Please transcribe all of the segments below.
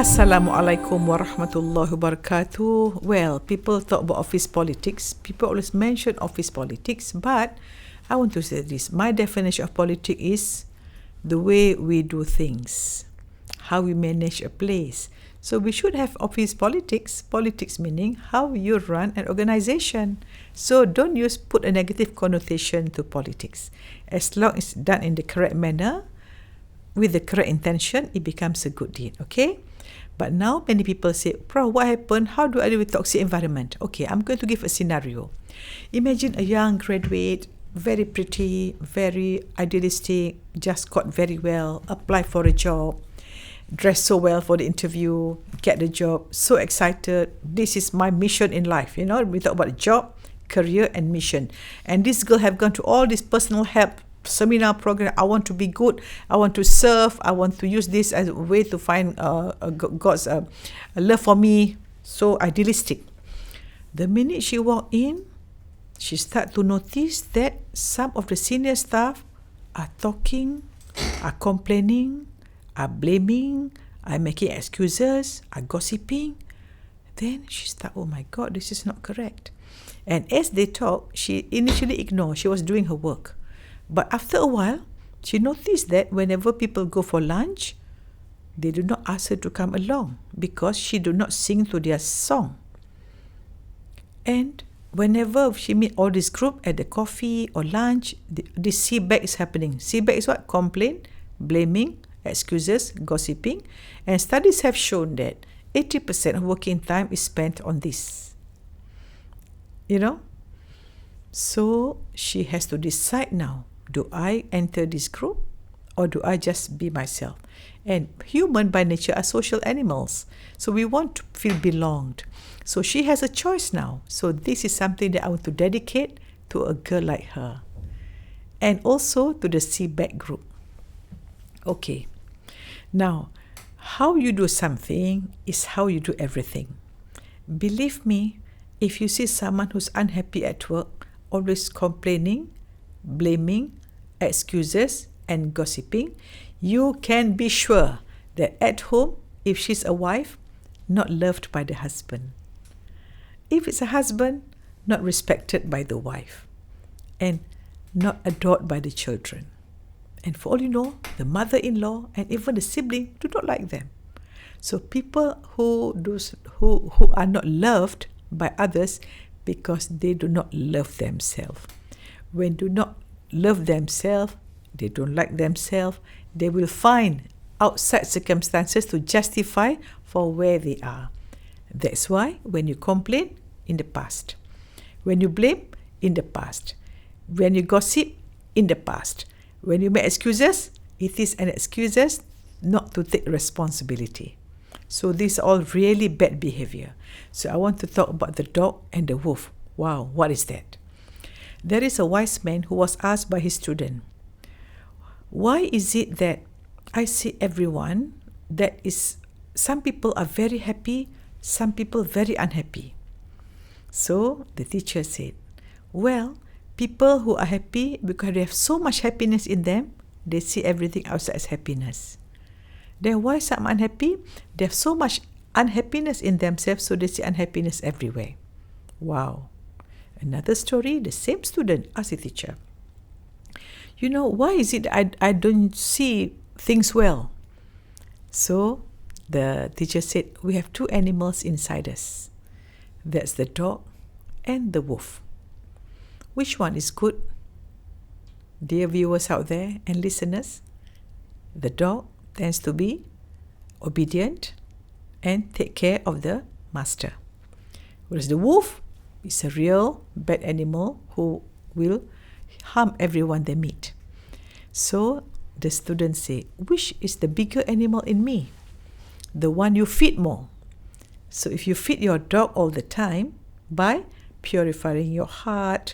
Assalamualaikum warahmatullahi wabarakatuh. Well, people talk about office politics. People always mention office politics, but I want to say this. My definition of politics is the way we do things, how we manage a place. So we should have office politics. Politics meaning how you run an organization. So don't put a negative connotation to politics. As long as it's done in the correct manner, with the correct intention, it becomes a good deed, okay? But now many people say, Prof, what happened? How do I deal with toxic environment? Okay, I'm going to give a scenario. Imagine a young graduate, very pretty, very idealistic, just got very well, apply for a job, dress so well for the interview, get the job, so excited. This is my mission in life. You know, we talk about job, career, and mission. And this girl have gone to all this personal help seminar program. I want to be good. I want to serve. I want to use this as a way to find God's love for me. So idealistic. The minute she walked in, she start to notice that some of the senior staff are talking, are complaining, are blaming, are making excuses, are gossiping. Then she start, oh my God, this is not correct. And as they talk, she initially ignored. She was doing her work. But after a while, she noticed that whenever people go for lunch, they do not ask her to come along because she do not sing to their song. And whenever she meet all this group at the coffee or lunch, this feedback is happening. Feedback is what? Complaint, blaming, excuses, gossiping. And studies have shown that 80% of working time is spent on this. You know? So she has to decide now. Do I enter this group or do I just be myself? And human by nature are social animals. So we want to feel belonged. So she has a choice now. So this is something that I want to dedicate to a girl like her. And also to the CBAC group. Okay. Now, how you do something is how you do everything. Believe me, if you see someone who's unhappy at work, always complaining, blaming, excuses, and gossiping, you can be sure that at home, if she's a wife, not loved by the husband. If it's a husband, not respected by the wife. And not adored by the children. And for all you know, the mother-in-law and even the sibling do not like them. So people who are not loved by others because they do not love themselves. When do not love themselves, they don't like themselves, they will find outside circumstances to justify for where they are. That's why when you complain, in the past. When you blame, in the past. When you gossip, in the past. When you make excuses, it is an excuses not to take responsibility. So these are all really bad behavior. So I want to talk about the dog and the wolf. Wow, what is that? There is a wise man who was asked by his student, why is it that I see everyone that is, some people are very happy, some people very unhappy? So the teacher said, well, people who are happy because they have so much happiness in them, they see everything outside as happiness. Then why some unhappy? They have so much unhappiness in themselves, so they see unhappiness everywhere. Wow. Another story, the same student asked the teacher, you know, why is it I don't see things well? So the teacher said, we have two animals inside us. That's the dog and the wolf. Which one is good? Dear viewers out there and listeners, the dog tends to be obedient and take care of the master. Whereas the wolf is a real bad animal who will harm everyone they meet. So the students say, which is the bigger animal in me? The one you feed more. So if you feed your dog all the time by purifying your heart,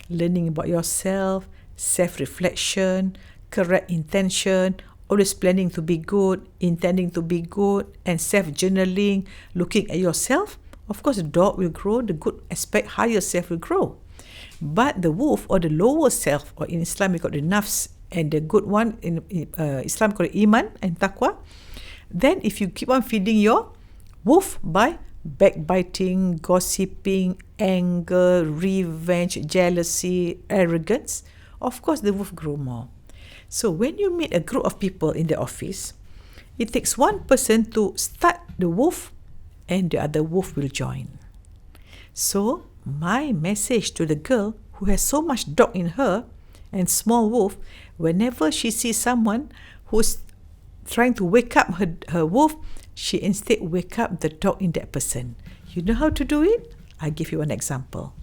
learning about yourself, self-reflection, correct intention, always planning to be good, intending to be good, and self-journaling, looking at yourself, of course the dog will grow, the good aspect, higher self will grow. But the wolf or the lower self, or in Islam we call the nafs, and the good one in Islam called iman and taqwa, Then if you keep on feeding your wolf by backbiting, gossiping, anger, revenge, jealousy, arrogance, of course the wolf grow more. So when you meet a group of people in the office, it takes one person to start the wolf and the other wolf will join. So my message to the girl who has so much dog in her and small wolf, whenever she sees someone who's trying to wake up her wolf, she instead wake up the dog in that person. You know how to do it? I give you an example.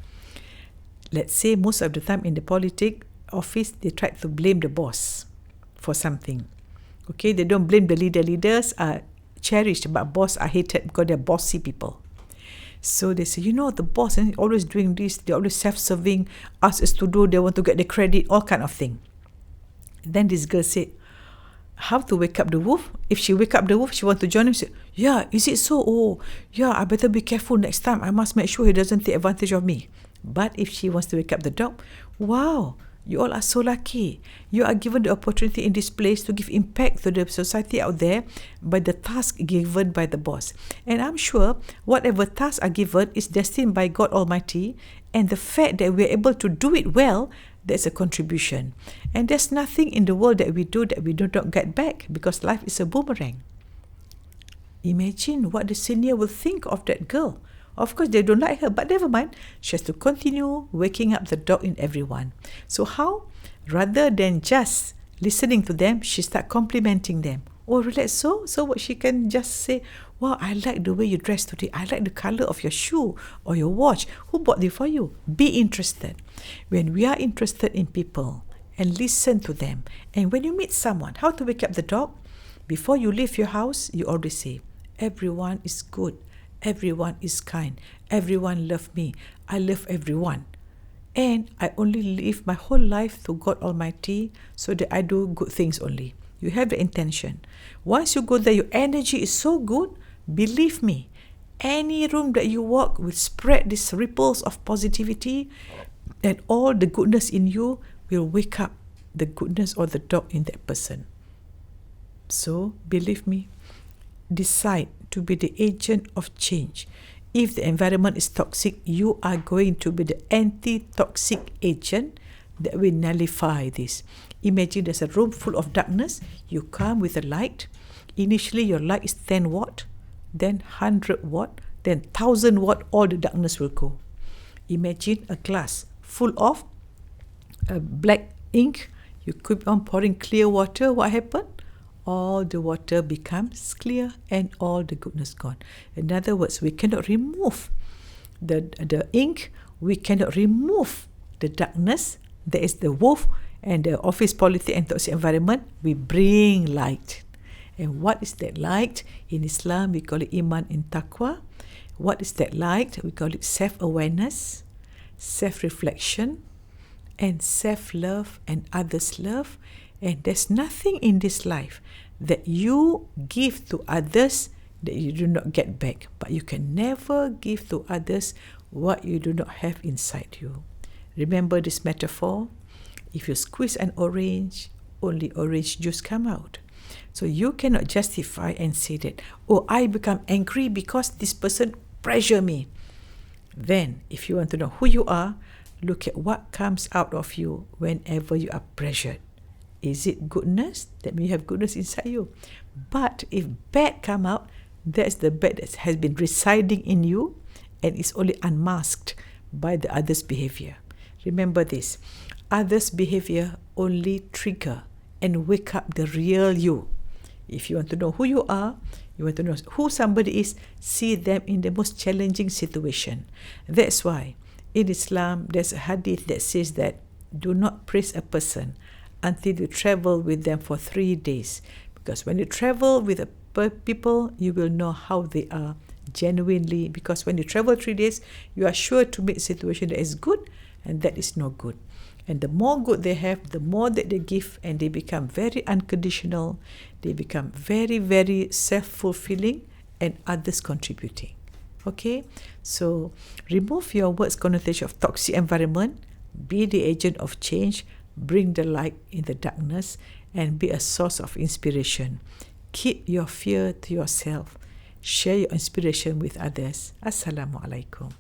Let's say most of the time in the politic office, they try to blame the boss for something. Okay, they don't blame the leader. Leaders are cherished, but boss are hated because they're bossy people. So they say, the boss is always doing this, they're always self-serving, ask us to do, they want to get the credit, all kind of thing. Then this girl said, how to wake up the wolf? If she wake up the wolf, she want to join him. She say, yeah, is it so? Oh, yeah, I better be careful next time. I must make sure he doesn't take advantage of me. But if she wants to wake up the dog, wow, you all are so lucky. You are given the opportunity in this place to give impact to the society out there by the task given by the boss. And I'm sure whatever tasks are given is destined by God Almighty, and the fact that we're able to do it well, that's a contribution. And there's nothing in the world that we do that we do not get back, because life is a boomerang. Imagine what the senior will think of that girl. Of course, they don't like her, but never mind. She has to continue waking up the dog in everyone. So how? Rather than just listening to them, she start complimenting them. Oh, relax. So what she can just say, wow, I like the way you dress today. I like the color of your shoe or your watch. Who bought it for you? Be interested. When we are interested in people and listen to them, and when you meet someone, how to wake up the dog? Before you leave your house, you always say, everyone is good. Everyone is kind. Everyone loves me. I love everyone. And I only live my whole life to God Almighty so that I do good things only. You have the intention. Once you go there, your energy is so good. Believe me, any room that you walk will spread these ripples of positivity, and all the goodness in you will wake up the goodness or the dog in that person. So, believe me, decide to be the agent of change. If the environment is toxic, you are going to be the anti-toxic agent that will nullify this. Imagine there's a room full of darkness. You come with a light. Initially, your light is 10 watt, then 100 watt, then 1000 watt, all the darkness will go. Imagine a glass full of black ink. You keep on pouring clear water. What happened? All the water becomes clear and all the goodness gone. In other words, we cannot remove the ink. We cannot remove the darkness. There is the wolf and the office politics and toxic environment. We bring light. And what is that light? In Islam, we call it iman and taqwa. What is that light? We call it self-awareness, self-reflection, and self-love and others' love. And there's nothing in this life that you give to others that you do not get back. But you can never give to others what you do not have inside you. Remember this metaphor? If you squeeze an orange, only orange juice come out. So you cannot justify and say that, oh, I become angry because this person pressure me. Then, if you want to know who you are, look at what comes out of you whenever you are pressured. Is it goodness? That means you have goodness inside you. But if bad come out, that's the bad that has been residing in you and is only unmasked by the other's behavior. Remember this, others' behavior only trigger and wake up the real you. If you want to know who you are, you want to know who somebody is, see them in the most challenging situation. That's why in Islam, there's a hadith that says that do not praise a person until you travel with them for 3 days. Because when you travel with people, you will know how they are genuinely. Because when you travel 3 days, you are sure to meet a situation that is good and that is not good. And the more good they have, the more that they give, and they become very unconditional. They become very, very self-fulfilling and others contributing. Okay? So, remove your words connotation of toxic environment. Be the agent of change. Bring the light in the darkness and be a source of inspiration. Keep your fear to yourself. Share your inspiration with others. Assalamualaikum.